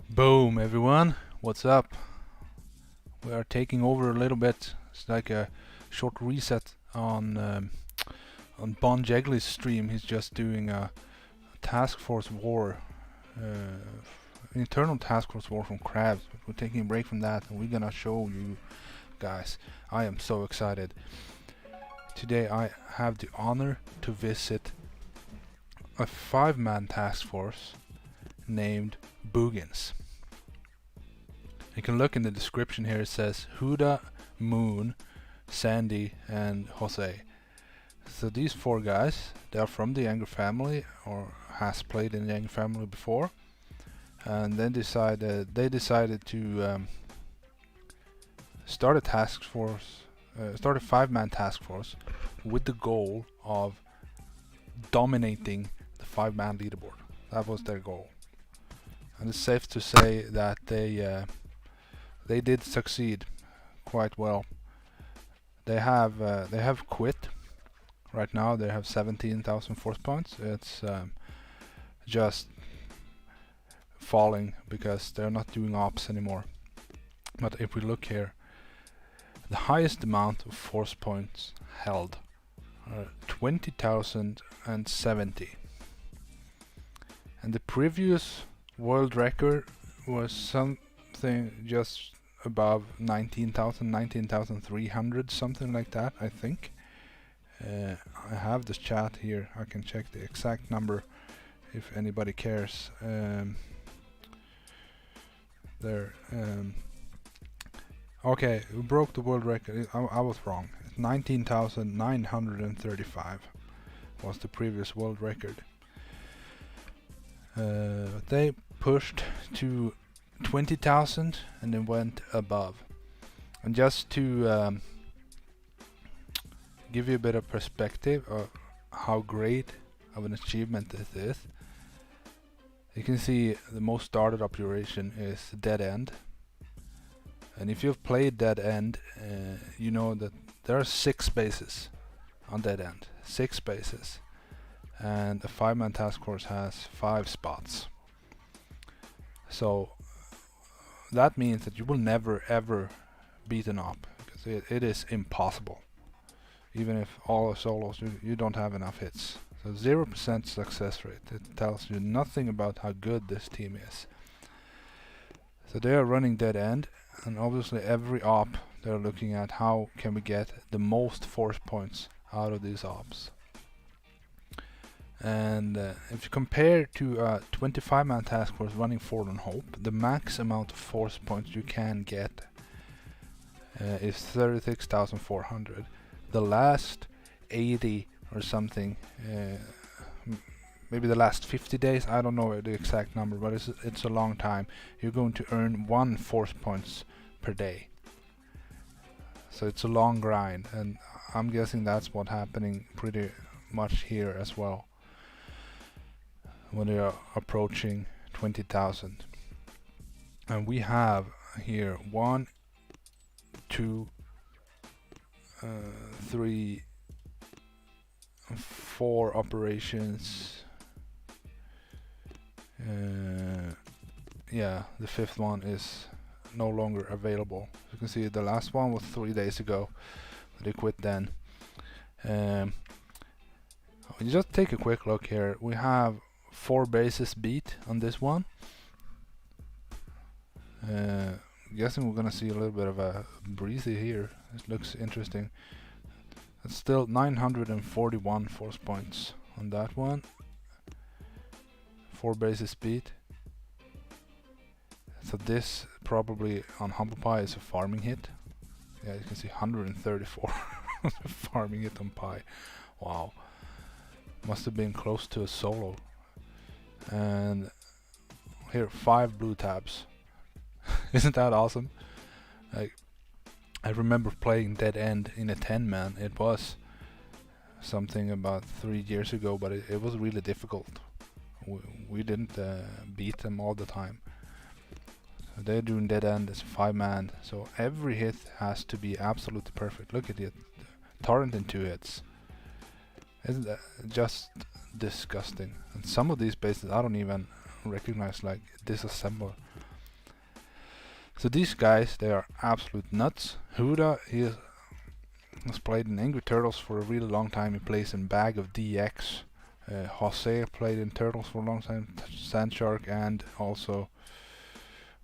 Boom, everyone. What's up? We are taking over a little bit. It's like a short reset on Bon Jegley's stream. He's just doing a task force war, internal task force war from Crabs. But we're taking a break from that, and we're gonna show you guys. I am so excited. Today I have the honor to visit a 5-man task force named Boogins. You can look in the description here. It says Huda, Moon, Sandy, and Jose. So these 4 guys, they are from the Younger family or has played in the Younger family before, and then they decided to start a task force, start a 5-man task force with the goal of dominating the 5-man leaderboard. That was their goal, and it's safe to say that they did succeed quite well. They have quit. Right now they have 17,000 force points. It's just falling because they're not doing ops anymore. But if we look here, the highest amount of force points held are 20,070. And the previous world record was something just above 19,000, 19,300, something like that, I think. I have this chat here. I can check the exact number if anybody cares. There. Okay, we broke the world record. I was wrong. 19,935 was the previous world record. They pushed to 20,000 and then went above. And just to give you a bit of perspective of how great of an achievement this is, you can see the most started operation is Dead End. And if you've played Dead End, you know that there are 6 bases on Dead End. 6 bases. And a 5-man task force has 5 spots. So that means that you will never ever beat an op, because it is impossible. Even if all are solos, you don't have enough hits. So 0% success rate. It tells you nothing about how good this team is. So they are running Dead End, and obviously every op they're looking at how can we get the most force points out of these ops. And if you compare to a 25-man task force running Forlorn Hope, the max amount of force points you can get is 36,400. The last 80 or something, maybe the last 50 days, I don't know the exact number, but it's a long time. You're going to earn 1 force points per day. So it's a long grind, and I'm guessing that's what's happening pretty much here as well, when they are approaching 20,000. And we have here 1, 2, 3, 4 operations. Yeah, the 5th one is no longer available. You can see the last one was 3 days ago. They quit then. Just take a quick look here. We have 4 bases beat on this one. Guessing we're gonna see a little bit of a breezy here. It looks interesting. It's still 941 force points on that one. 4 bases beat. So this probably on Humble Pie is a farming hit. Yeah, you can see 134 farming hit on Pie. Wow. Must have been close to a solo. And here 5 blue tabs. Isn't that awesome? Like, I remember playing Dead End in a 10-man. It was something about 3 years ago, but it was really difficult. We didn't beat them all the time. So they're doing Dead End as a 5-man, so every hit has to be absolutely perfect. Look at it. Torrent in 2 hits. Isn't that just disgusting? And some of these bases I don't even recognize, like Disassemble. So these guys, they are absolute nuts. Huda, has played in Angry Turtles for a really long time. He plays in Bag of DX. Jose played in Turtles for a long time. Sandshark, and also,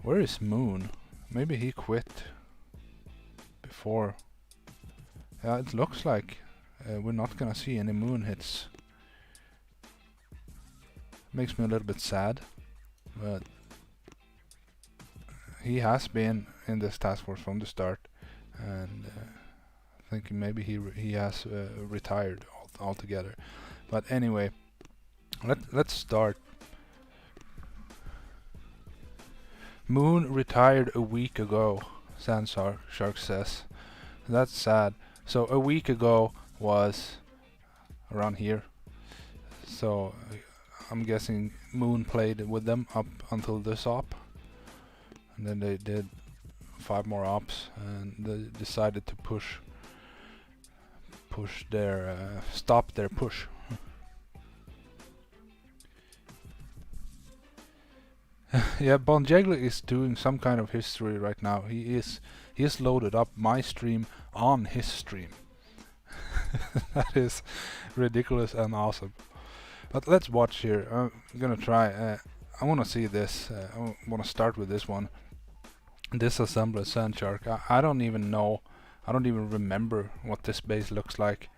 where is Moon? Maybe he quit before. Yeah, it looks like we're not gonna see any Moon hits. Makes me a little bit sad, but he has been in this task force from the start, and I think maybe he has retired altogether. But anyway, let's start. Moon retired a week ago, Sandshark says. That's sad. So a week ago was around here. So I'm guessing Moon played with them up until this op, and then they did 5 more ops, and they decided to stop their push. Yeah, Bonjegli is doing some kind of history right now. He is loaded up my stream on his stream. That is ridiculous and awesome. But let's watch here. I'm gonna try. I want to see this. I want to start with this one. Disassemble a Sandshark. I don't even know. I don't even remember what this base looks like.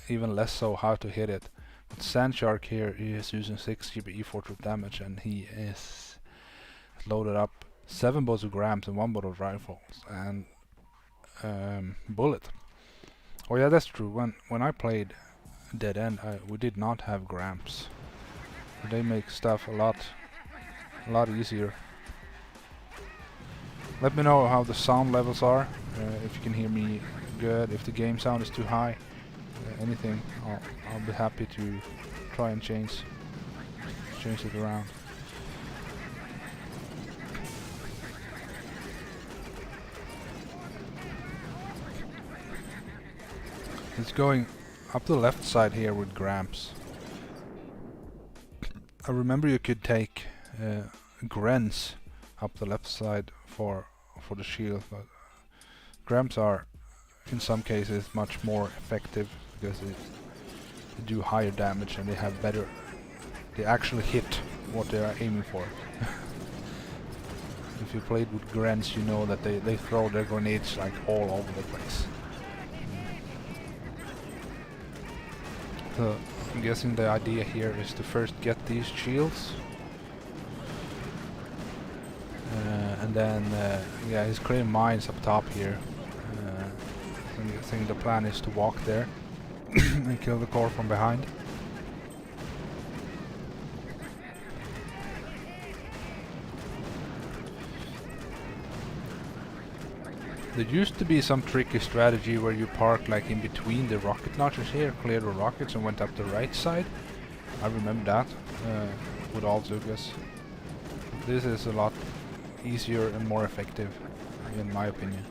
Even less so how to hit it. But Sandshark here, he is using 6 GB E4 damage, and he is loaded up 7 bows of grams and 1 bottle of rifles and bullet. Oh yeah, that's true. When I played Dead End, we did not have grams. They make stuff a lot easier. Let me know how the sound levels are. If you can hear me good, if the game sound is too high. Anything, I'll be happy to try and change it around. It's going up the left side here with grams. I remember you could take Grens up the left side for the shield, but grams are in some cases much more effective because they do higher damage and they actually hit what they are aiming for. If you played with Grens, you know that they throw their grenades like all over the place. So I'm guessing the idea here is to first get these shields, and then yeah, he's creating mines up top here. I think the plan is to walk there and kill the core from behind. There used to be some tricky strategy where you park like in between the rocket launchers here, clear the rockets and went up the right side. I remember that with all Zugas. This is a lot easier and more effective in my opinion.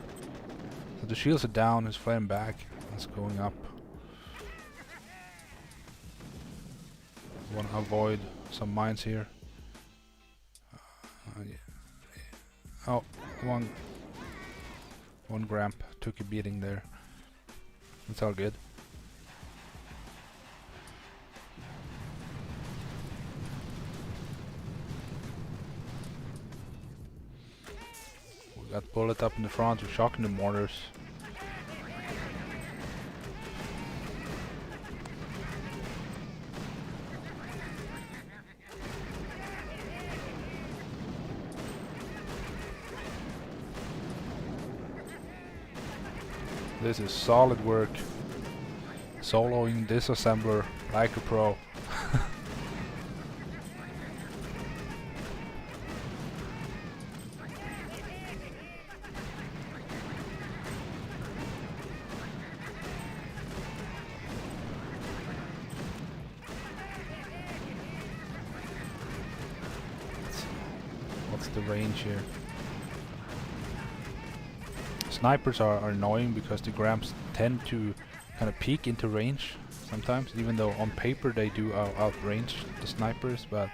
So the shields are down, he's flying back, it's going up. Want to avoid some mines here. Yeah. Oh, one Gramp took a beating there. It's all good. We got bullet up in the front, we're shocking the mortars. This is solid work. Soloing disassembler like a pro. What's the range here? Snipers are annoying because the grams tend to kind of peek into range sometimes, even though on paper they do outrange the snipers, but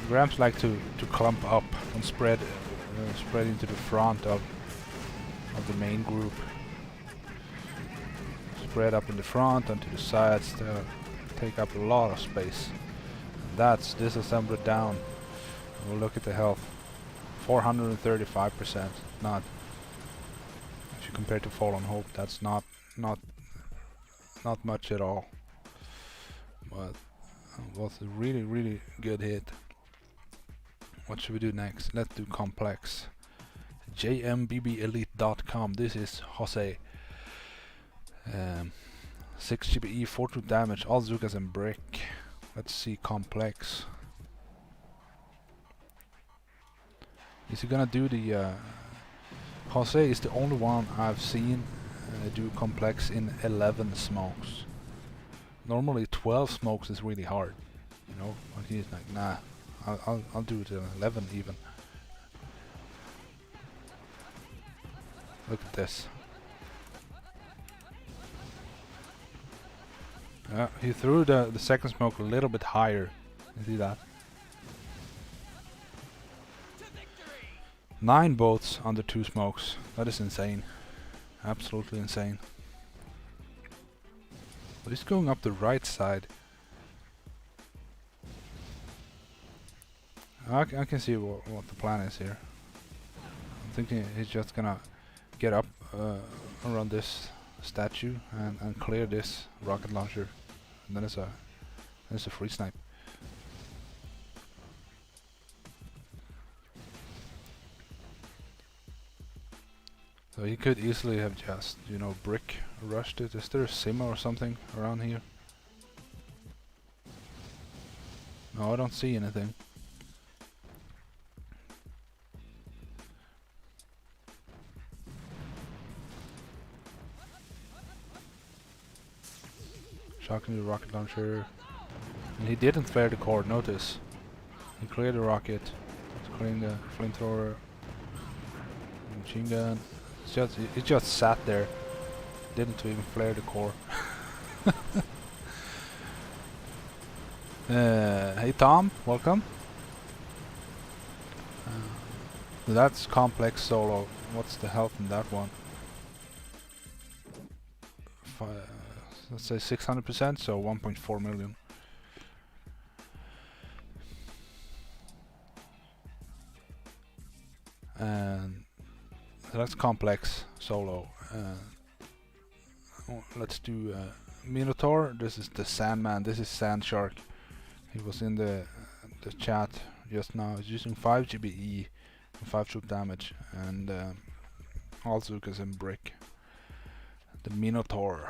Grams like to clump up and spread into the front of the main group. Spread up in the front and to the sides to take up a lot of space. And that's disassembled down. We'll look at the health. 435%. Not, if you compare to Fallen Hope, that's not much at all. But it was a really good hit. What should we do next? Let's do complex. jmbbelite.com. This is Jose. 6 GBE, 4 to damage, all Zukas and brick. Let's see complex. Is he gonna do the Jose is the only one I've seen do complex in 11 smokes. Normally 12 smokes is really hard, you know, but he's like, nah, I'll do it in 11 even. Look at this. He threw the second smoke a little bit higher. You see that? 9 boats under 2 smokes. That is insane. Absolutely insane. But he's going up the right side. I can see what the plan is here. I'm thinking he's just gonna get up around this statue and clear this rocket launcher. And then it's a free snipe. So he could easily have just, you know, brick rushed it. Is there a Sima or something around here? No, I don't see anything. Shocking the rocket launcher. And he didn't flare the cord, notice. He cleared the rocket. He's clearing the flamethrower. Machine gun. It just sat there. Didn't even flare the core. Hey Tom, welcome. That's complex solo. What's the health in that one? Let's say 600%, so 1.4 million. And so that's complex solo. Let's do Minotaur. This is the Sandman. This is Sand Shark. He was in the chat just now. He's using 5 GBE and 5 troop damage, and all Zukas in brick. The Minotaur.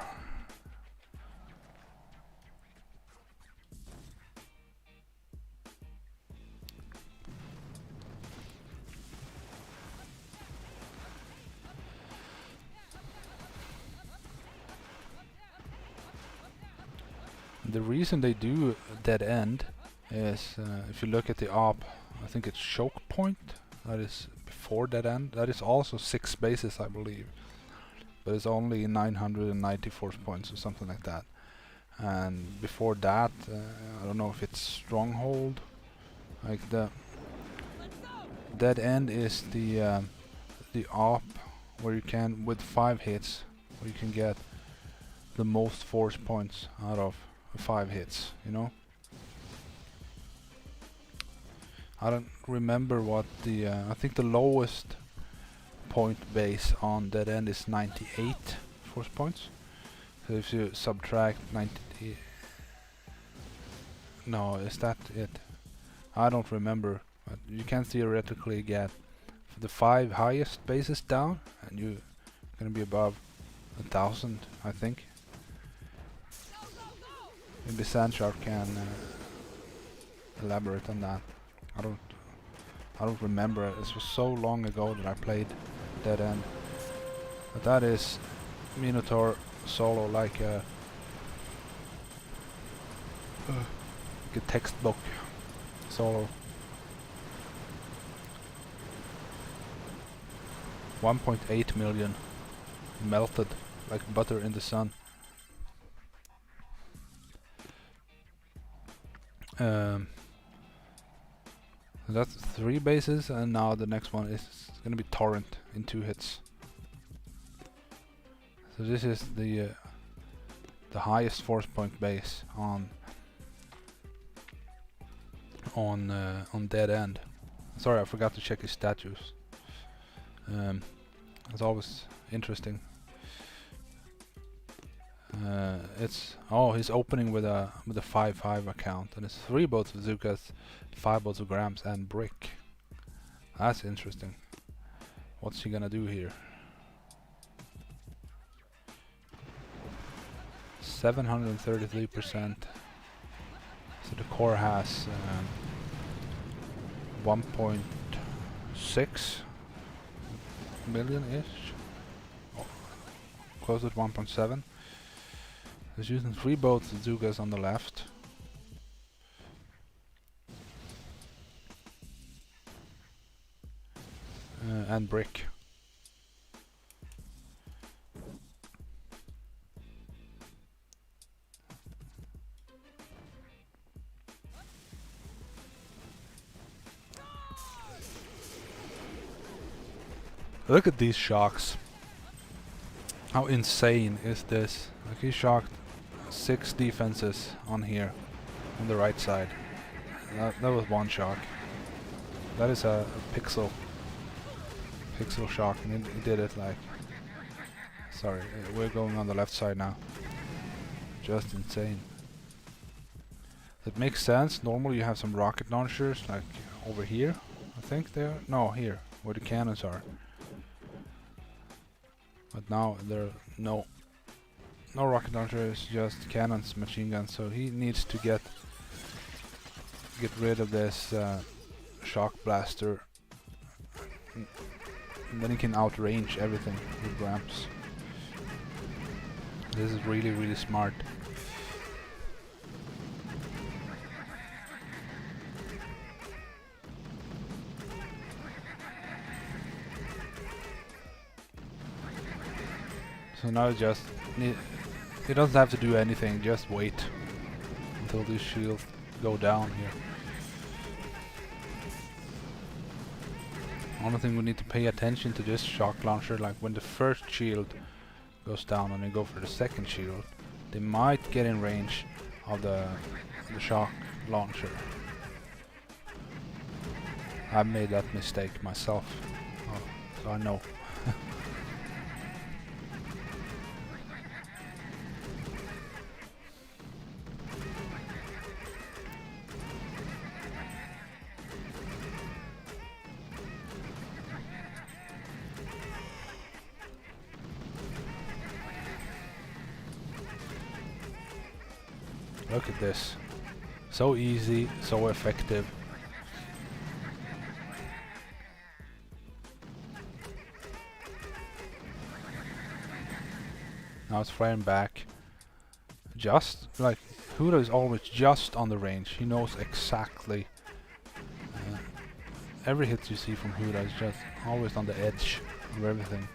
The reason they do dead end is if you look at the op, I think it's choke point, that is before dead end. That is also 6 spaces, I believe, but it's only 990 force points or something like that. And before that, I don't know if it's stronghold. Like the dead end is the op where you can, with 5 hits, where you can get the most force points out of 5 hits, you know. I don't remember what the I think the lowest point base on dead end is 98 force points. So if you subtract 90, no, is that it? I don't remember, but you can theoretically get the 5 highest bases down, and you're gonna be above 1,000, I think. Maybe Sandshark can elaborate on that. I don't remember. This was so long ago that I played Dead End. But that is Minotaur solo, like a textbook solo. 1.8 million melted like butter in the sun. So that's 3 bases, and now the next one is gonna be Torrent in 2 hits. So this is the highest force point base on Dead End. Sorry, I forgot to check his statues. It's always interesting. He's opening with a 5/5 account, and it's 3 boats of Zukas, 5 boats of Grams, and Brick. That's interesting. What's he gonna do here? 733%. So the core has 1.6 million-ish. Oh, close at 1.7. He's using 3 boats of Zugas on the left. And Brick. Look at these shocks. How insane is this? Like, he shocked 6 defenses on here, on the right side. That was 1 shock. That is a pixel shock, and he did it like... Sorry, we're going on the left side now. Just insane. It makes sense. Normally you have some rocket launchers, like over here, I think they're... No, here, where the cannons are. But now there are no rocket launchers, just cannons, machine guns. So he needs to get rid of this shock blaster, and then he can outrange everything with Gramps. This is really, really smart. So now he doesn't have to do anything, just wait until these shields go down here. Only thing we need to pay attention to this shock launcher, like when the first shield goes down and they go for the second shield, they might get in range of the shock launcher. I've made that mistake myself, so I know. Look at this. So easy, so effective. Now it's firing back. Just like Huda is always just on the range. He knows exactly. Every hit you see from Huda is just always on the edge of everything.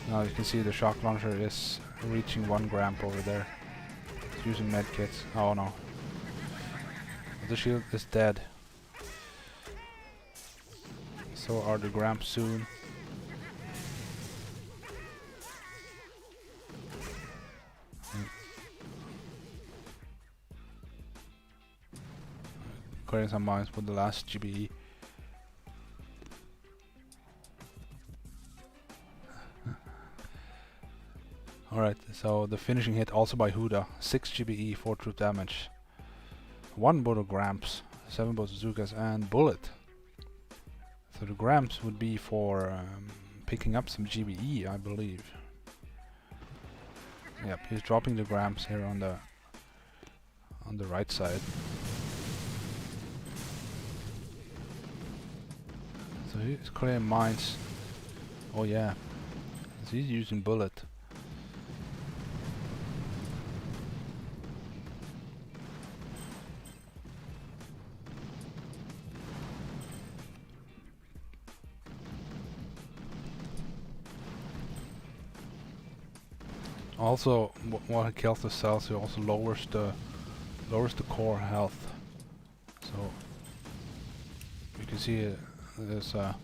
Now you can see the shock launcher is reaching 1 Gramp over there. It's using medkits. Oh no. The shield is dead. So are the Gramps soon. Clearing some mines with the last GBE. Alright, so the finishing hit also by Huda. 6 GBE, 4 truth damage. 1 boat of Gramps, 7 boats of Zukas, and Bullet. So the Gramps would be for picking up some GBE, I believe. Yep, he's dropping the Gramps here on the right side. So he's clearing mines. Oh yeah, so he's using Bullet. Also, while he kills the cells, he also lowers the core health So you can see there's a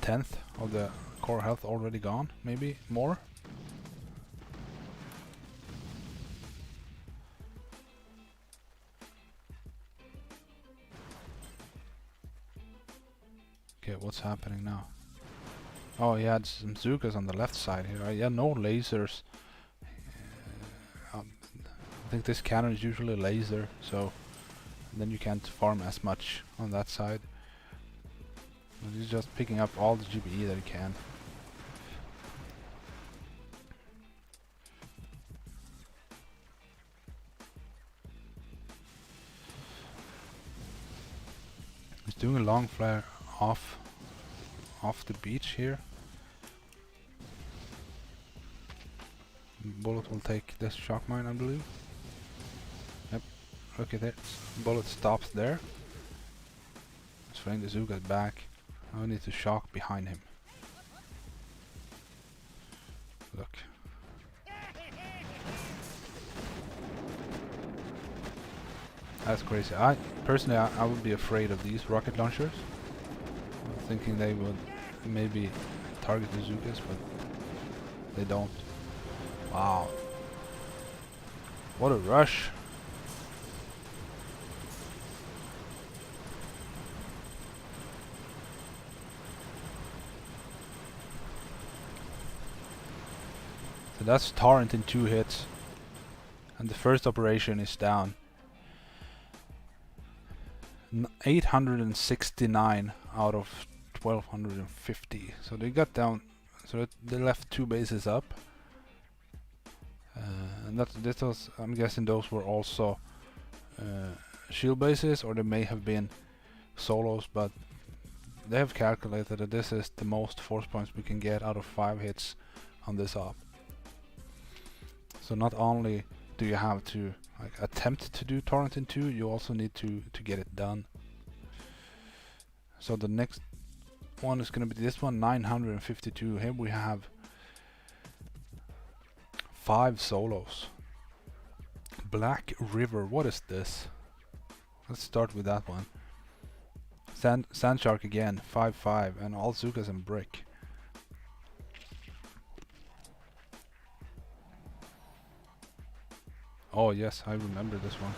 tenth of the core health already gone, maybe more. Okay, what's happening now? Oh, he had some Zukas on the left side here. Yeah, no lasers. I think this cannon is usually laser, so then you can't farm as much on that side. But he's just picking up all the GBE that he can. He's doing a long flare off the beach here. Bullet will take this shock mine, I believe. Yep. Okay, there. Bullet stops there. Let's flank the Zugas back. Now we need to shock behind him. Look. That's crazy. Personally, I would be afraid of these rocket launchers. Thinking they would maybe target the Zugas, but they don't. Wow. What a rush. So that's Torrent in 2 hits. And the first operation is down. 869 out of 1250. So they got down. So they left 2 bases up. And this was, I'm guessing those were also shield bases, or they may have been solos, but they have calculated that this is the most force points we can get out of 5 hits on this op. So not only do you have to like attempt to do Torrent in 2, you also need to get it done. So the next one is going to be this one, 952. Here we have 5 solos. Black River, what is this? Let's start with that one. Sand Shark again, 5-5, and all Zukas and brick. Oh yes, I remember this one.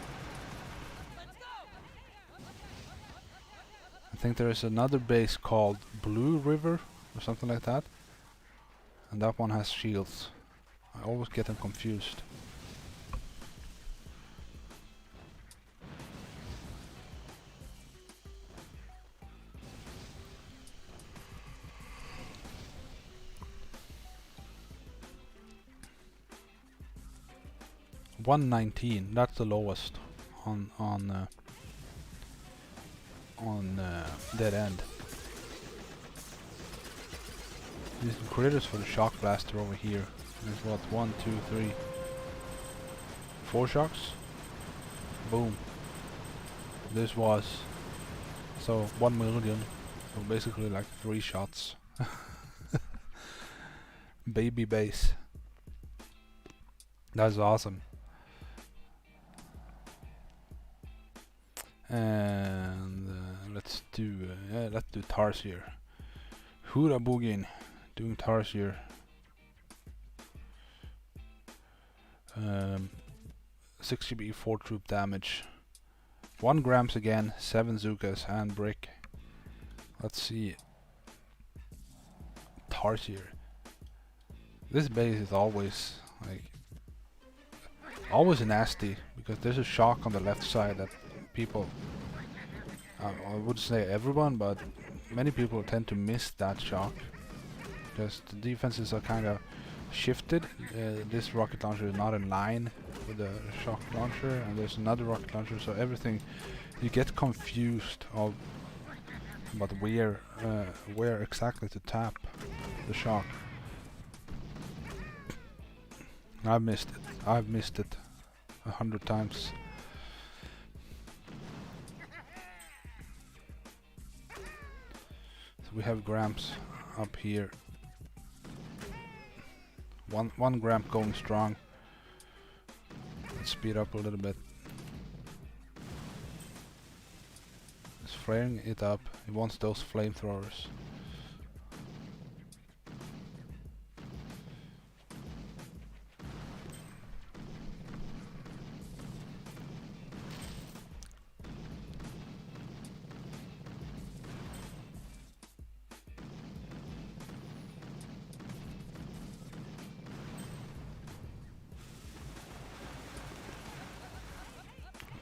I think there is another base called Blue River or something like that, and that one has shields. I always get them confused. $119. That's the lowest on dead end. These critters for the shock blaster over here. There's what, 1, 2, 3, 4 shocks. Boom. This was so 1 million. So basically like 3 shots. Baby base. That's awesome. And let's do Tarsier. Huda Boogin doing Tarsier. 6 GB 4 troop damage. 1 grams again, 7 Zukas and brick. Let's see. Tarsier. This base is always like nasty because there's a shock on the left side that people, I would say everyone, but many people tend to miss that shock because the defenses are kind of shifted. This rocket launcher is not in line with the shock launcher, and there's another rocket launcher, so everything, you get confused of about where exactly to tap the shock. I've missed it 100 times. So we have grams up here. One gram going strong. Let's speed up a little bit. flaring it up. He wants those flamethrowers.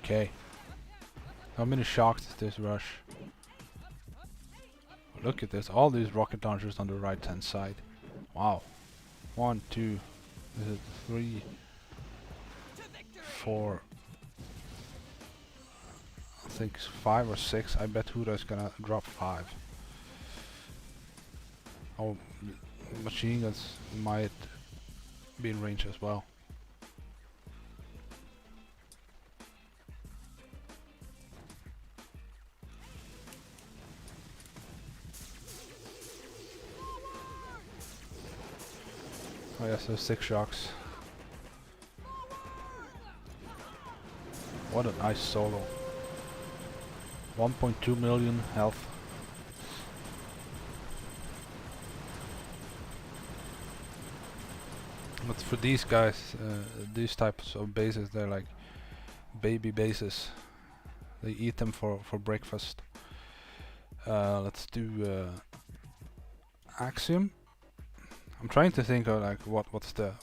Okay. How many shots is this rush? Look at this, all these rocket launchers on the right hand side. Wow. 1, 2, is it 3, 4, I think 5 or 6. I bet Huda is gonna drop 5. Oh, machine guns might be in range as well. Oh yes, there's 6 shocks. What a nice solo. 1.2 million health. But for these guys, these types of bases, they're like baby bases. They eat them for breakfast. Let's do Axiom. I'm trying to think of like what's the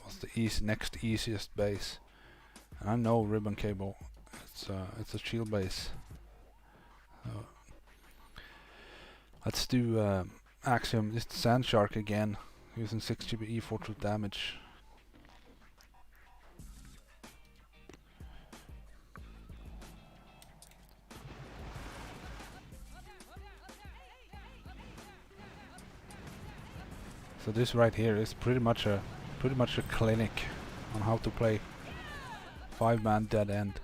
next easiest base. And I know ribbon cable. It's a shield base. Let's do Axiom. Just Sand Shark again, using 6 GBE for true damage. So this right here is pretty much a clinic on how to play 5-man dead end.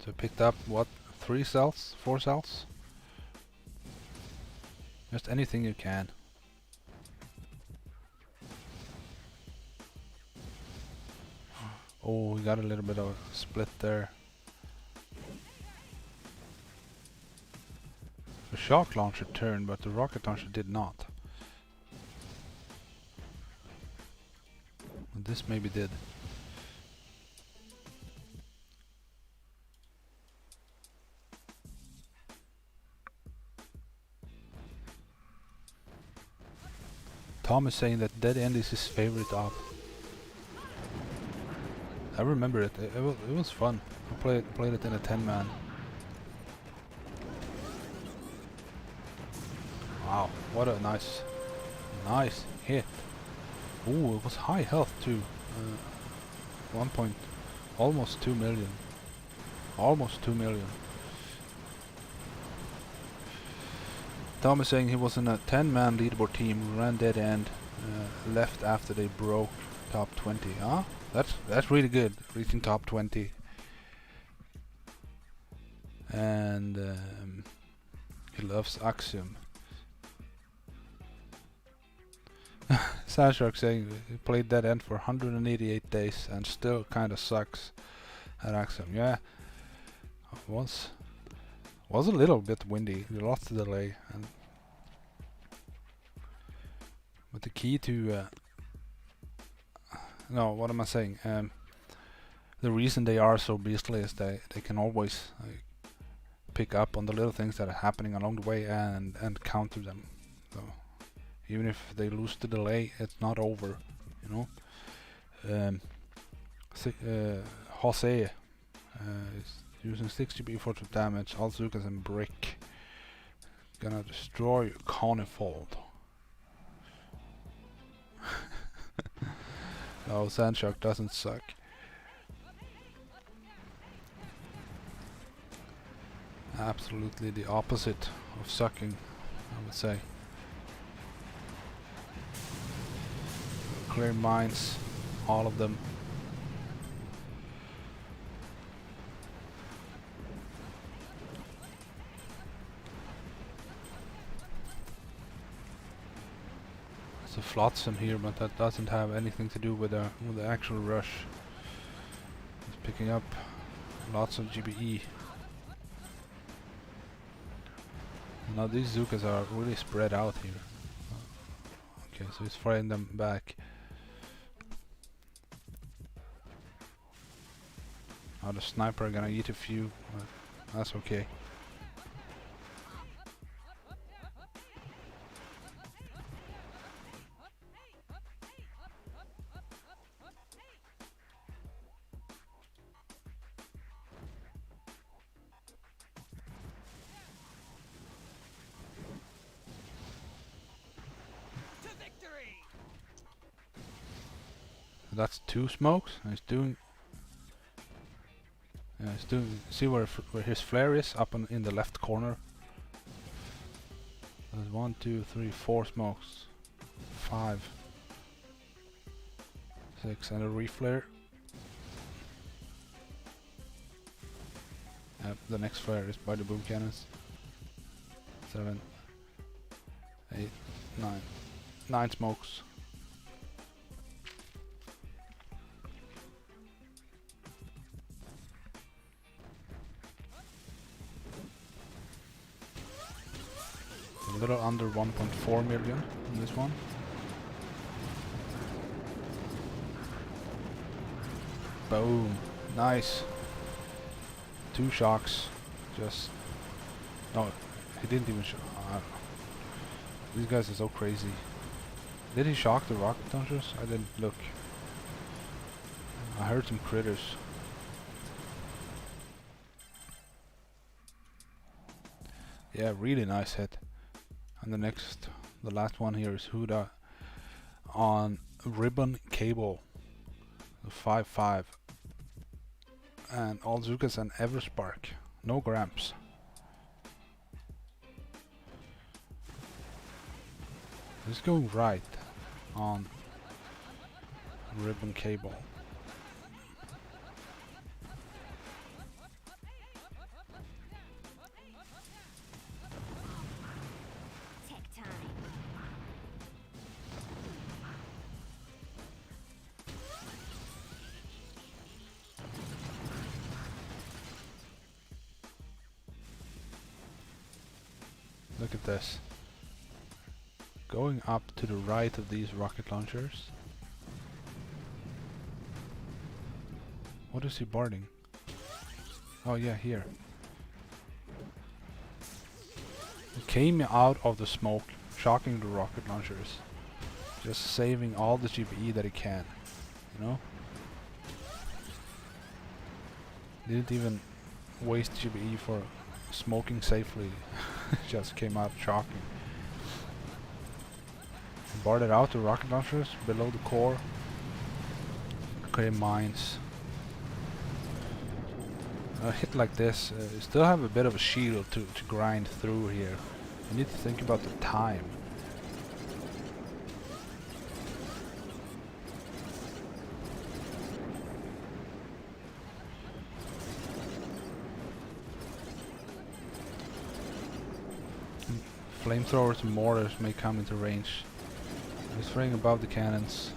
So picked up what, 3 cells, 4 cells? Just anything you can. Oh, we got a little bit of a split there. The shock launcher turned, but the rocket launcher did not. And this maybe did. Tom is saying that Dead End is his favorite op. I remember it. It was fun. I played it in a 10-man. Wow, what a nice hit. Ooh, it was high health too. Almost 2 million. Almost 2 million. Tom is saying he was in a 10-man leaderboard team who ran Dead End, left after they broke top 20. Huh? That's really good, reaching top 20. And he loves Axiom. Sandshark saying he played Dead End for 188 days and still kinda sucks at Axiom. Yeah, was a little bit windy. We lost the delay, but the key to no, what am I saying? The reason they are so beastly is they can always pick up on the little things that are happening along the way and counter them. So even if they lose the delay, it's not over, you know. Jose is using 6 GB for damage. Alzukas and Brick gonna destroy Conifold. No, Sandshark doesn't suck. Absolutely the opposite of sucking, I would say. Clear mines, all of them. a flotsam here, but that doesn't have anything to do with the actual rush. It's picking up lots of GBE. Now these Zookas are really spread out here. Okay, so he's firing them back. Now the sniper are gonna eat a few, but that's okay. That's 2 smokes. And he's doing. Yeah, he's doing. See where his flare is up in the left corner. There's 1, 2, 3, 4 smokes, 5, 6, and a reflare. The next flare is by the boom cannons. 7, 8, 9, 9 smokes. A little under 1.4 million in this one. Boom. Nice. 2 shocks. Just... No, he didn't even shock. These guys are so crazy. Did he shock the rocket launchers? I didn't look. I heard some critters. Yeah, really nice hit. And the last one here is Huda on ribbon cable, 5-5, and all Zookas and Everspark, no Gramps. It's going right on ribbon cable. Look at this. Going up to the right of these rocket launchers. What is he barding? Oh yeah, here. He came out of the smoke, shocking the rocket launchers. Just saving all the GBE that he can. You know? Didn't even waste GBE for smoking safely. Just came out shocking. Barded out the rocket launchers below the core. Okay, mines. A hit like this, you still have a bit of a shield to grind through here. You need to think about the time. Flamethrowers and mortars may come into range. He's spraying above the cannons.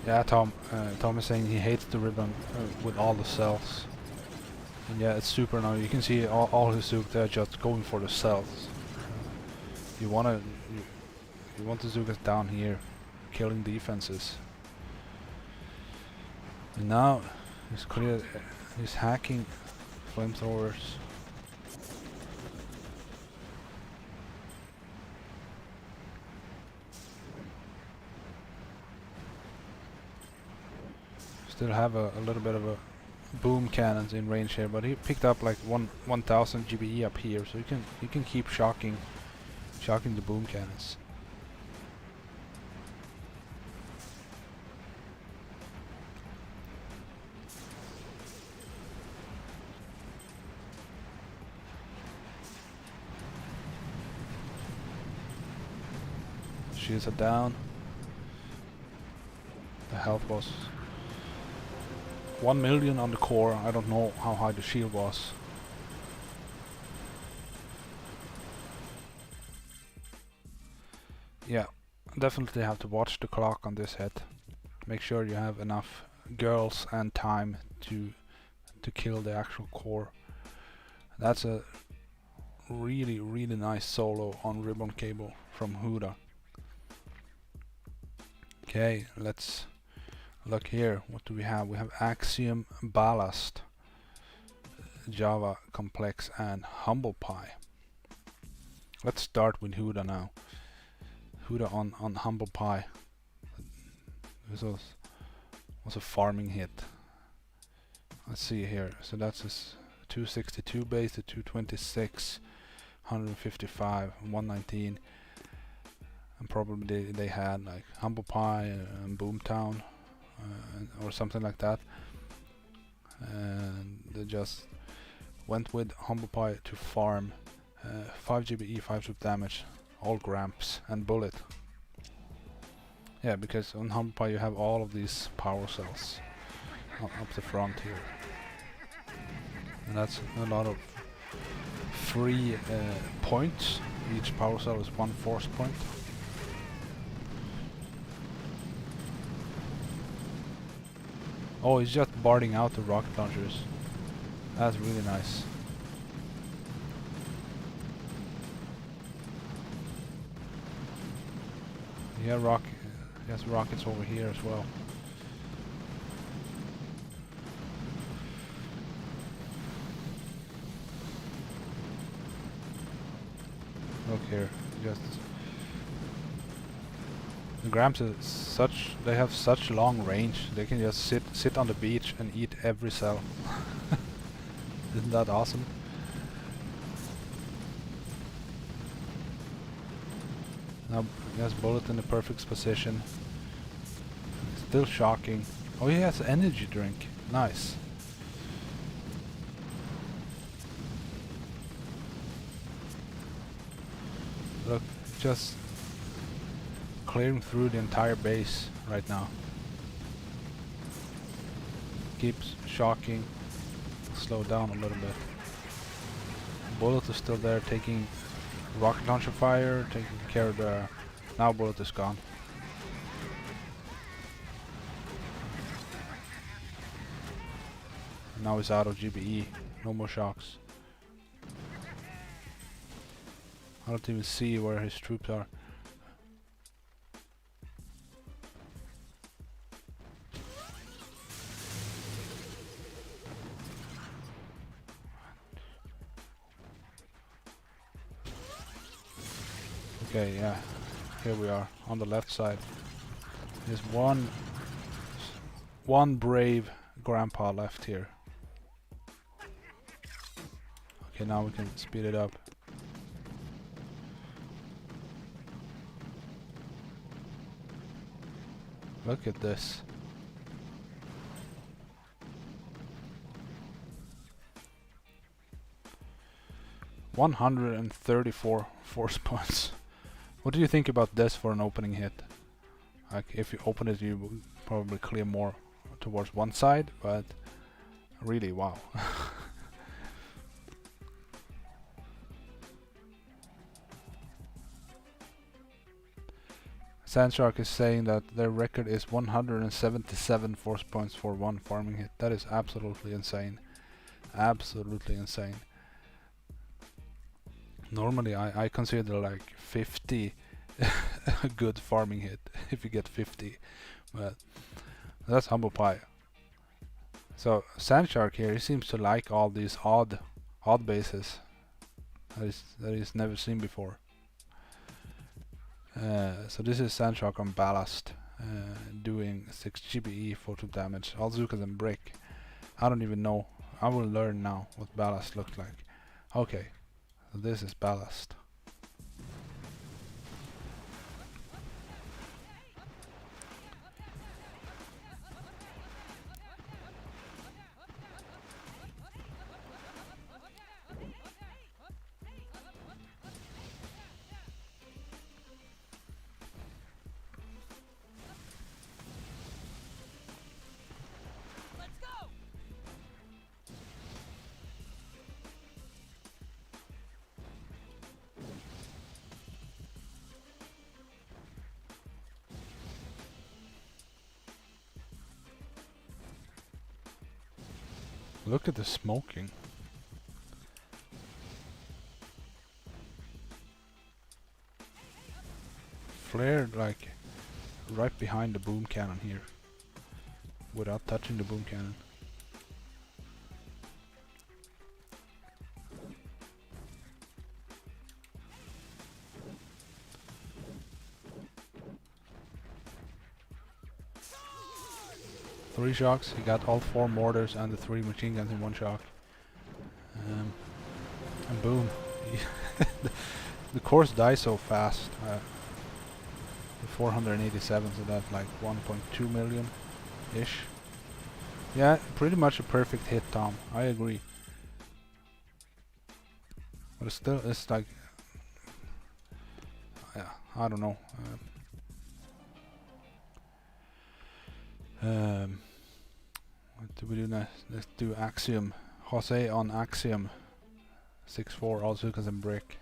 Yeah, Tom is saying he hates the ribbon with all the cells. And yeah, it's super now. You can see all his Zook there just going for the cells. You want the Zookas down here, killing defenses. And now he's hacking flamethrowers. Still have a little bit of a boom cannons in range here, but he picked up like 1000 GBE up here, so he can keep shocking the boom cannons. Shields are down. The health was 1 million on the core. I don't know how high the shield was. Yeah, definitely have to watch the clock on this hit. Make sure you have enough girls and time to kill the actual core. That's a really nice solo on Ribbon Cable from Huda. Okay, let's look here. What do we have? We have Axiom, Ballast, Java Complex, and Humble Pie. Let's start with Huda now. Huda on Humble Pie. This was a farming hit. Let's see here. So that's his 262 base to 226, 155, 119, and probably they had like Humble Pie and Boomtown or something like that, and they just went with Humble Pie to farm 5 GBE, 5 troop damage, all Gramps and Bullet. Yeah, because on Humble Pie you have all of these power cells up the front here. And that's a lot of free points. Each power cell is 1 force point. Oh, he's just barding out the rocket launchers. That's really nice. Yeah, he has rockets over here as well. Look here, just the Gramps is they have such long range. They can just sit on the beach and eat every cell. Isn't that awesome? Now he has Bullet in the perfect position. Still shocking. Oh, he has energy drink. Nice. Look, just clearing through the entire base right now. Keeps shocking. Slow down a little bit. Bullet is still there taking rocket launcher fire, taking care of the... Now Bullet is gone. Now he's out of GBE. No more shocks. I don't even see where his troops are. Okay, yeah. Here we are on the left side. There's one brave grandpa left here. Okay, now we can speed it up. Look at this. $134 force points. What do you think about this for an opening hit? Like, if you open it, you will probably clear more towards one side, but really, wow. Sandshark is saying that their record is 177 force points for one farming hit. That is absolutely insane. Absolutely insane. Normally I consider like 50 a good farming hit if you get 50, but that's Humble Pie. So Sandshark here, he seems to like all these odd bases that he's never seen before. So this is Sandshark on Ballast, doing 6 GBE photo damage, all Zukas and Brick. I don't even know. I will learn now what Ballast looks like. Okay, so this is Ballast. Look at the smoking. Flared like right behind the boom cannon here, without touching the boom cannon. Three shocks. He got all 4 mortars and the 3 machine guns in one shock. And boom. The cores die so fast. The 487, so that's like 1.2 million ish. Yeah, pretty much a perfect hit, Tom. I agree. But it's still, it's like, yeah, I don't know. What do we do next? Let's do Axiom. Jose on Axiom. 6-4, all Zukas and brick.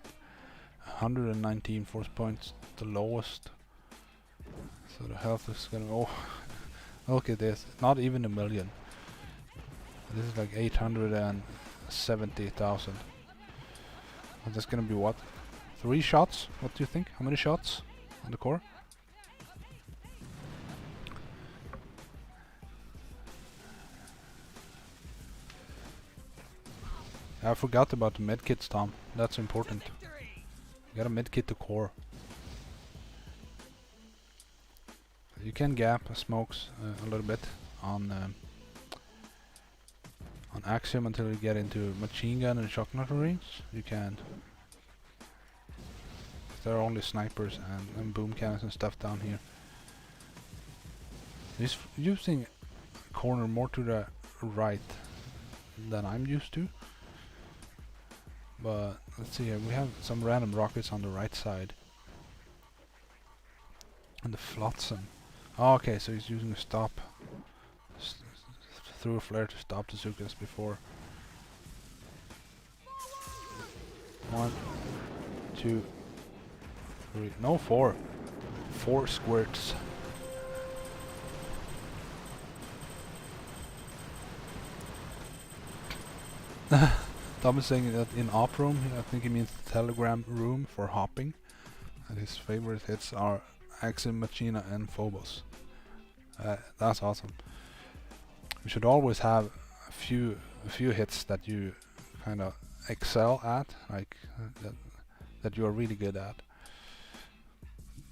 119 force points, the lowest. So the health is gonna, oh, look at this, not even a million. This is like 870,000. And that's gonna be what? 3 shots? What do you think? How many shots on the core? I forgot about the medkits, Tom. That's important. You gotta medkit the core. You can gap smokes a little bit on Axiom until you get into machine gun and shock knuckle range. You can. There are only snipers and boom cannons and stuff down here. He's using corner more to the right than I'm used to. But let's see here, we have some random rockets on the right side. And the flotsam. Oh, okay, so he's using a stop. Threw a flare to stop the Zukas before. 1, 2, 3, no 4. 4 squirts. Tom is saying that in op room, I think he means the telegram room for hopping. And his favorite hits are Axiom, Machina and Phobos. That's awesome. You should always have a few hits that you kind of excel at, like that you are really good at.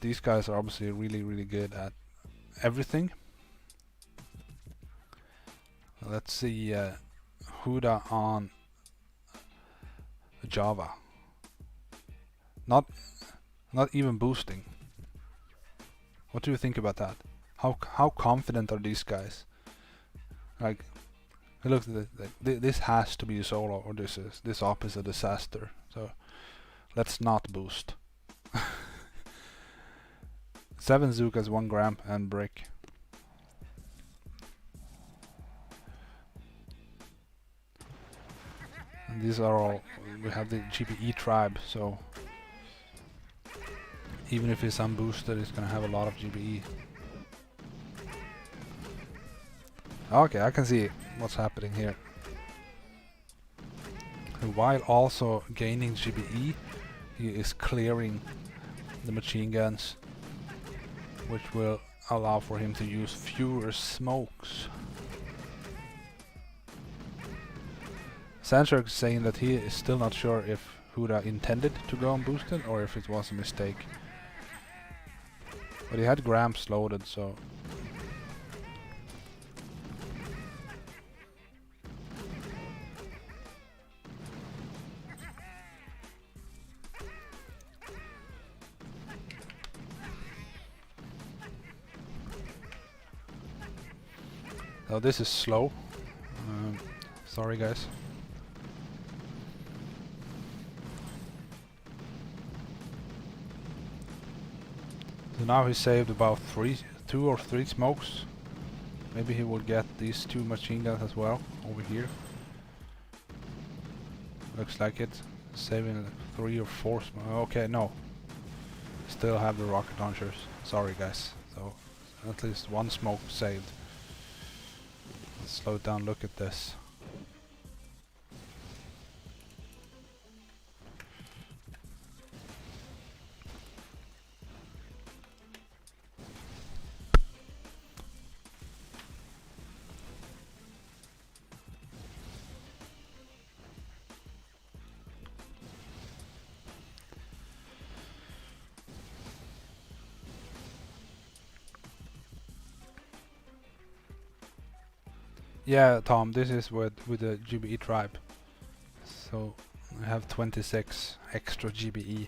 These guys are obviously really good at everything. Let's see Huda on Java. Not even boosting. What do you think about that? How confident are these guys? Like, look, this has to be a solo, or this op is a disaster. So let's not boost. 7 Zukas, 1 gram and brick. And these are all, we have the GPE tribe, so even if it's unboosted, it's gonna have a lot of GPE. Okay, I can see what's happening here. And while also gaining GPE, he is clearing the machine guns, which will allow for him to use fewer smokes. Sandshark is saying that he is still not sure if Huda intended to go unboosted or if it was a mistake. But he had grams loaded, so... So this is slow. Sorry guys. So now he saved about 2 or 3 smokes. Maybe he will get these 2 machine guns as well over here. Looks like it. Saving 3 or 4 okay, no. Still have the rocket launchers. Sorry guys. So at least 1 smoke saved. Let's slow it down, look at this. Yeah, Tom, this is with the GBE tribe. So I have 26 extra GBE.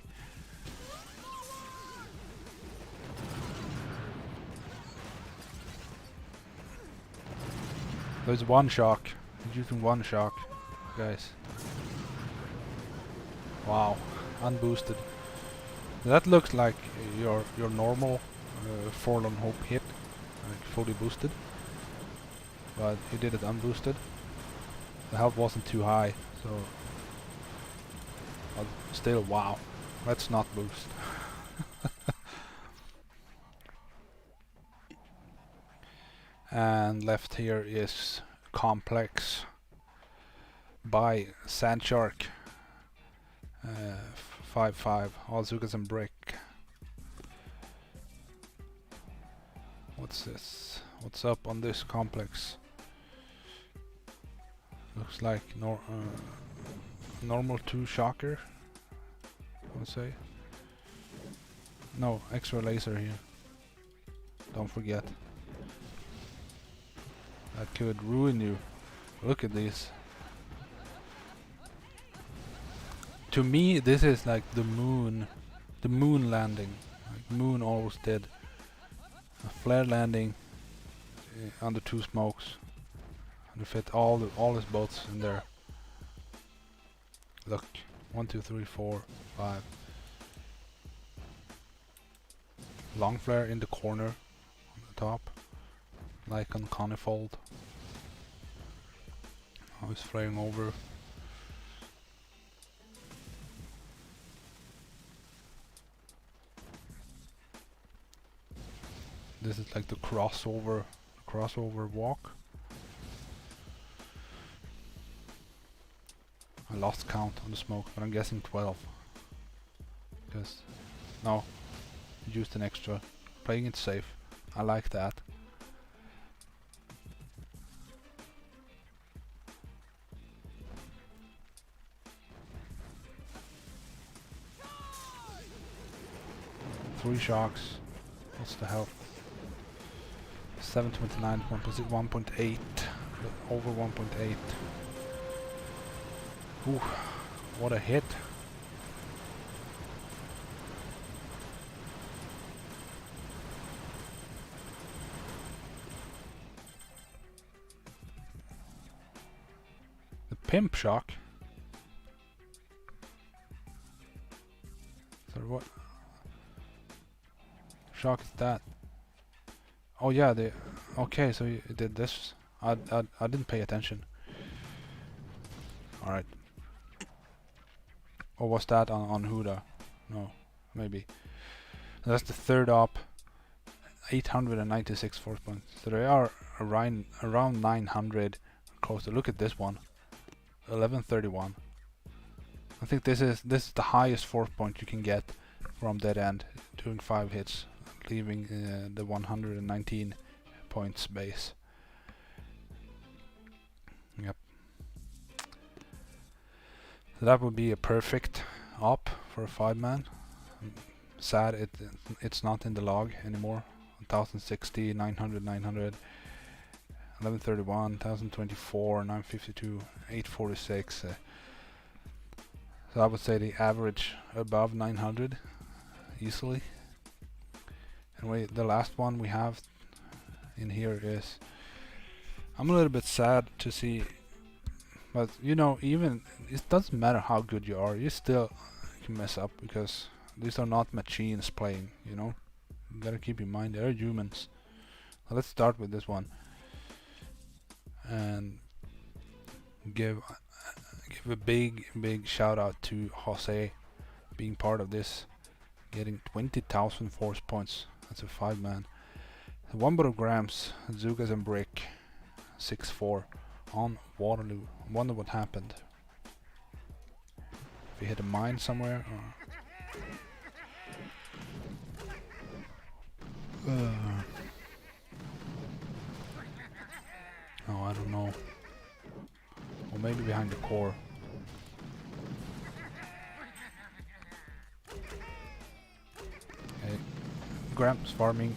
There's one shock. He's using one shock, guys. Wow, unboosted. That looks like your normal Forlorn Hope hit, like fully boosted. But he did it unboosted. The health wasn't too high, so still, wow. Let's not boost. And left here is Complex by Sandshark. 5-5, all Zugas and Brick. What's this? What's up on this Complex? Looks like normal 2 shocker, I would say. No, extra laser here. Don't forget. That could ruin you. Look at these. To me, this is like the moon landing. Like moon always did. A flare landing under 2 smokes. And fit all his boats in there. Look, 1, 2, 3, 4, 5. Long flare in the corner on the top, like on Conifold. Now he's flaring over. This is like the crossover walk. I lost count on the smoke, but I'm guessing 12. Because no, used an extra. Playing it safe. I like that. Three shocks. What's the health? 729, 1.8, over 1.8. Ooh, what a hit. The pimp shock. So what shock is that? Oh yeah, okay, so you did this. I didn't pay attention. Alright. Or was that on Huda? No, maybe. That's the third op. 896 force points. So they are around 900 close to. Look at this one. 1131. I think this is the highest force point you can get from dead end, doing 5 hits, leaving the 119 points base. Yep. So that would be a perfect op for a 5-man. Sad it's not in the log anymore. 1060, 900, 900, 1131, 1024, 952, 846. So I would say the average above 900 easily. Anyway, the last one we have in here is, I'm a little bit sad to see, but you know, even it doesn't matter how good you are, you still can mess up, because these are not machines playing, you know. You gotta keep in mind they're humans. So let's start with this one and give a big shout out to Jose being part of this, getting 20,000 force points. That's a 5-man. 1 grams, Zugas and Brick, 6-4 on Waterloo. Wonder what happened. If he hit a mine somewhere, or oh, I don't know. Or maybe behind the core. Okay. Gramps farming.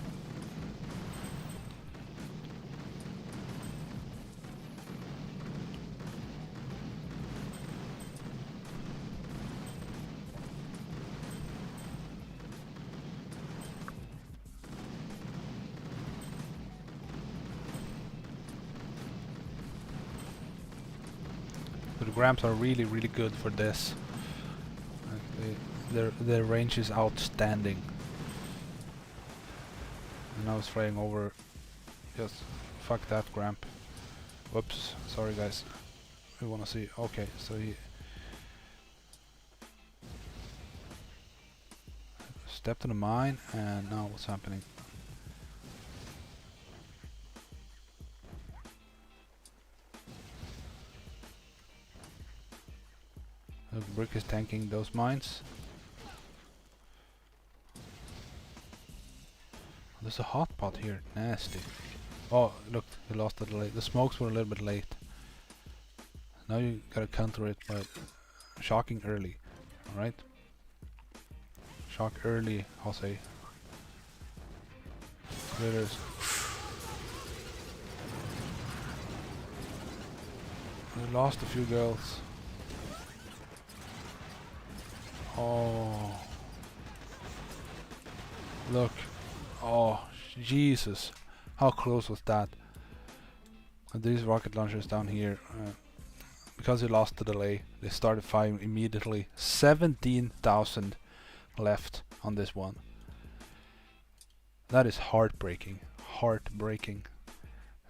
So the Gramps are really, really good for this. Their range is outstanding. And I was spraying over. Just fuck that Gramp. Whoops, sorry guys. We wanna see. Okay, so he stepped in the mine, and now what's happening? The brick is tanking those mines. There's a hot pot here, nasty. Oh, look, he lost the delay. The smokes were a little bit late. Now you gotta counter it by shocking early. Alright? Shock early, Jose. Critters. We lost a few girls. Oh. Look. Oh, Jesus. How close was that? And these rocket launchers down here, because he lost the delay, they started firing immediately. 17,000 left on this one. That is heartbreaking. Heartbreaking.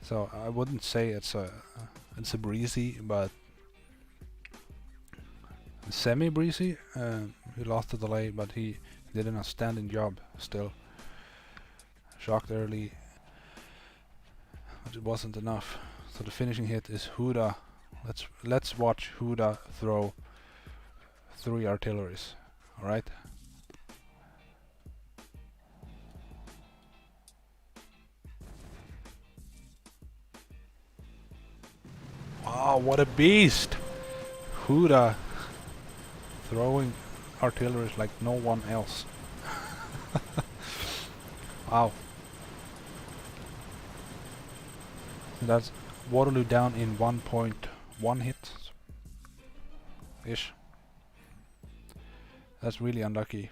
So I wouldn't say it's a breezy, but semi-breezy. He lost the delay, but he did an outstanding job still. Shocked early, but it wasn't enough. So the finishing hit is Huda. Let's watch Huda throw 3 artilleries. All right. Wow, what a beast! Huda throwing artilleries like no one else. Wow. That's Waterloo down in 1.1 hit ish. That's really unlucky.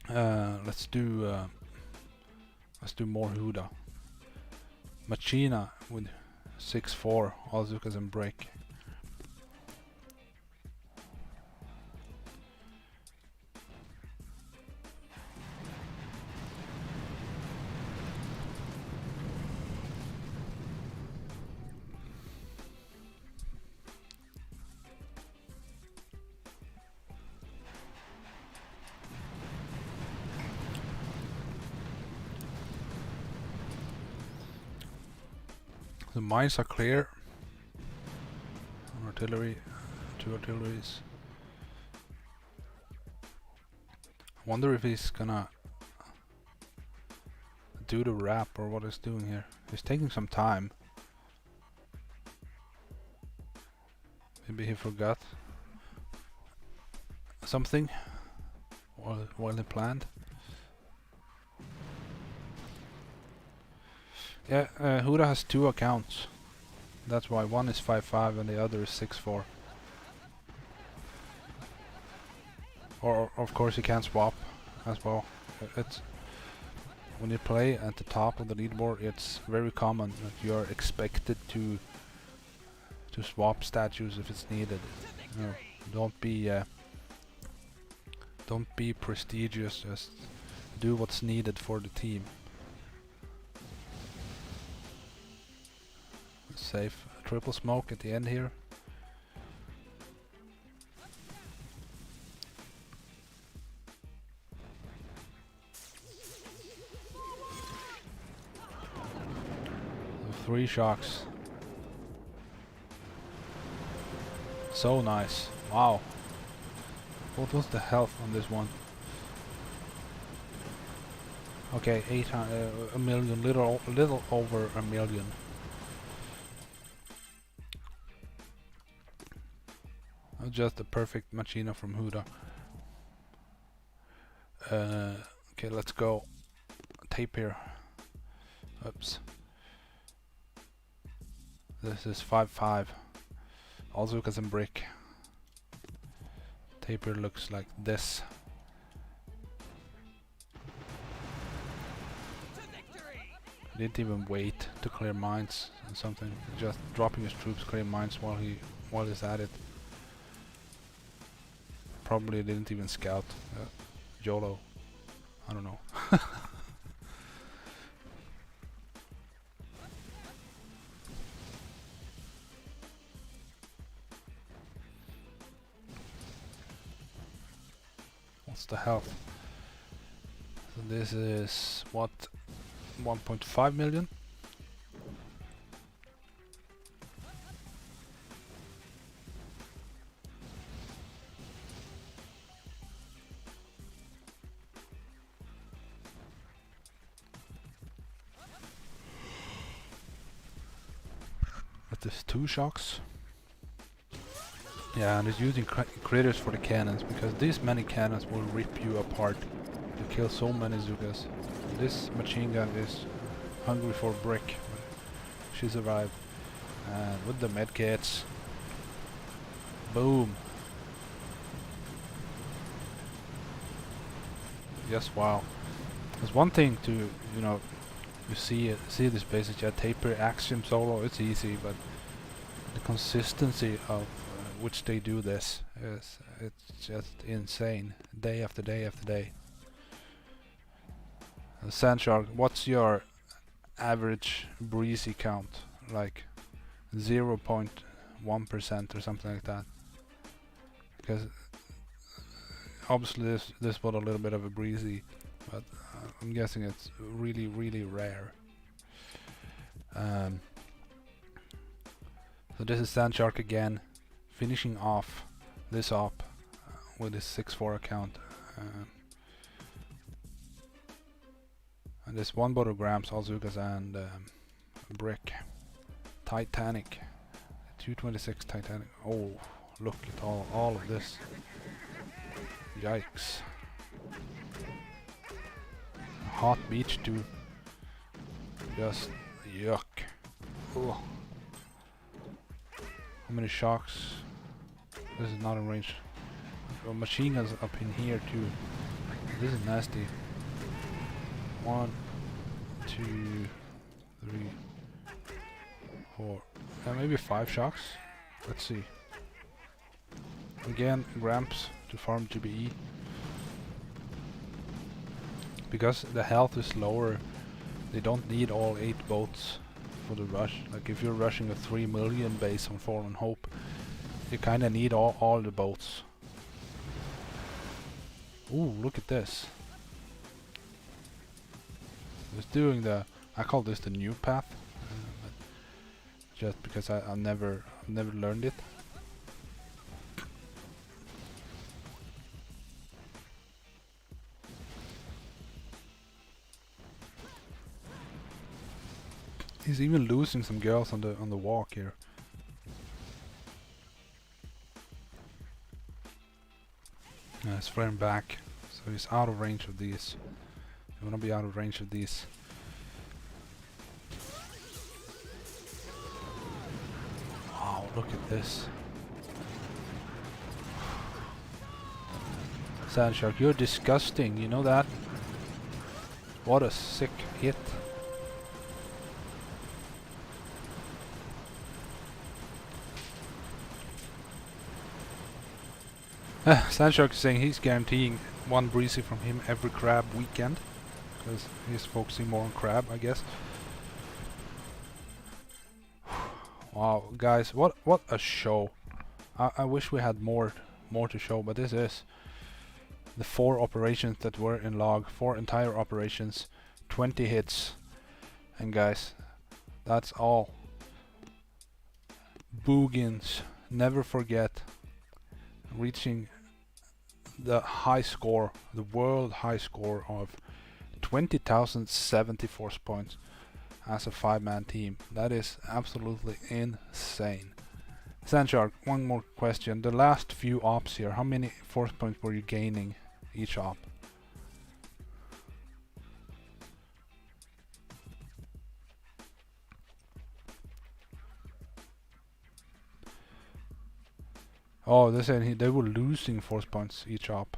Let's do more Huda. Machina with 6-4 Azukas and break. The mines are clear. Artillery, 2 artilleries. I wonder if he's gonna do the wrap or what he's doing here. He's taking some time. Maybe he forgot something while he planned. Yeah, Huda has 2 accounts. That's why one is 5-5 and the other is 6-4. Or of course you can swap as well. It's when you play at the top of the leaderboard, it's very common that you are expected to swap statues if it's needed. You know, don't be prestigious. Just do what's needed for the team. Safe. Triple smoke at the end here. Three shocks. So nice. Wow. What was the health on this one? Okay, 800, a million, little over a million. Just a perfect machina from Huda. Okay, let's go. Tape here. Oops. This is 5-5. Also because in brick. Taper looks like this. Didn't even wait to clear mines and something. Just dropping his troops, clear mines while he's at it. Probably didn't even scout. YOLO. I don't know. What's the health? So this is what, 1.5 million? But there's 2 shocks. Yeah, and it's using critters for the cannons, because these many cannons will rip you apart to kill so many Zugas. This machine gun is hungry for brick. She survived. And with the medkits, boom. Yes, wow. There's one thing to, you know, you see this basically a taper axiom solo. It's easy, but the consistency of which they do this is, it's just insane. Day after day after day. Sandshark, what's your average breezy count? Like 0.1% or something like that? Because obviously this was a little bit of a breezy, but I'm guessing it's really, really rare. So this is Sandshark again, finishing off this op with his 6-4 account. And this 1 grams, all Zugas and brick. Titanic. 226 Titanic. Oh, look at all of this. Yikes. Hot beach too. Just yuck. Ugh. How many shocks? This is not in range. Machine guns up in here too. This is nasty. 1, 2, 3, 4. Maybe 5 shocks. Let's see. Again, Gramps to farm GBE. Because the health is lower, they don't need all 8 boats for the rush. Like if you're rushing a 3 million base on Fallen Hope, you kinda need all the boats. Ooh, look at this. It's doing the, I call this the new path, just because I've never learned it. He's even losing some girls on the walk here. He's flaring back, so he's out of range of these. You wanna be out of range of these. Wow, look at this. Sandshark, you're disgusting, you know that? What a sick hit. Sandshark is saying he's guaranteeing 1 breezy from him every crab weekend, because he's focusing more on crab, I guess. Wow, guys, what a show! I wish we had more to show, but this is the 4 operations that were in log, 4 entire operations, 20 hits, and guys, that's all. Boogins, never forget, reaching the high score, the world high score of 20,074 points as a 5-man team. That is absolutely insane. Sandshark, one more question. The last few ops here, how many force points were you gaining each op? Oh, they said they were losing force points each op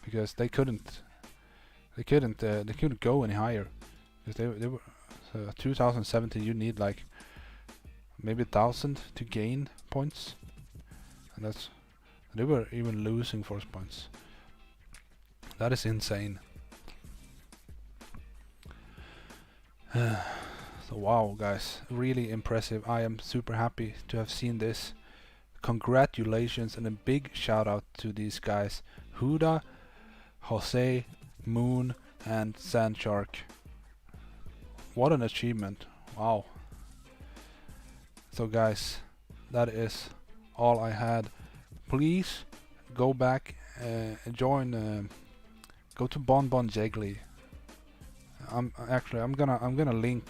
because they couldn't go any higher because they were, 2070 you need like maybe 1,000 to gain points, and they were even losing force points. That is insane. So wow, guys, really impressive. I am super happy to have seen this. Congratulations and a big shout out to these guys, Huda, Jose, Moon, and Sandshark. What an achievement. Wow. So guys, that is all I had. Please go back and join, go to Bonbon Jiggly. I'm gonna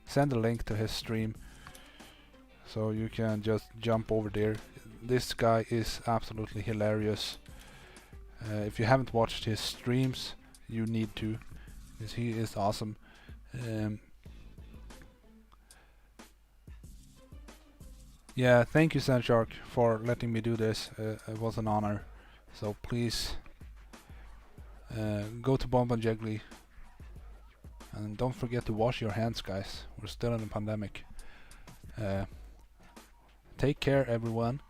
send a link to his stream, so you can just jump over there. This guy is absolutely hilarious. If you haven't watched his streams, you need to, because he is awesome. Yeah, thank you Sandshark for letting me do this. It was an honor. So please go to Bonbon Jiggly. And don't forget to wash your hands, guys. We're still in a pandemic. Take care, everyone.